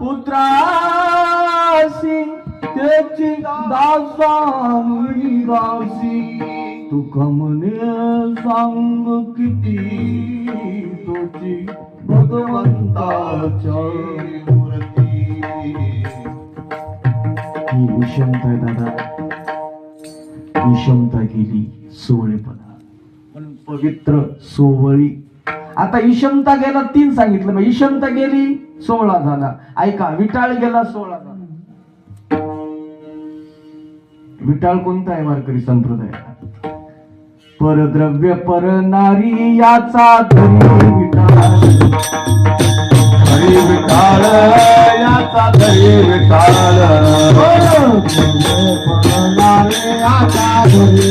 पुत्रासी त्याची दासा दासी तुका म्हणे सांग किती तुझी भगवंताच्या मूर्ती. ही विषमता आहे दादा, विषमता गेली सोवळेपणा म्हणून पवित्र सोवळी. आता विषमता गेला 3 सांगितलं, मग विषमता गेली 16 झाला. ऐका, विटाळ गेला 16 झाला. विटाळ कोणता आहे वारकरी संप्रदाय? परद्रव्य पर नारी याचा धरी विटाळ, हरी विटाळ याचा धरी विटाळ, याचा धरी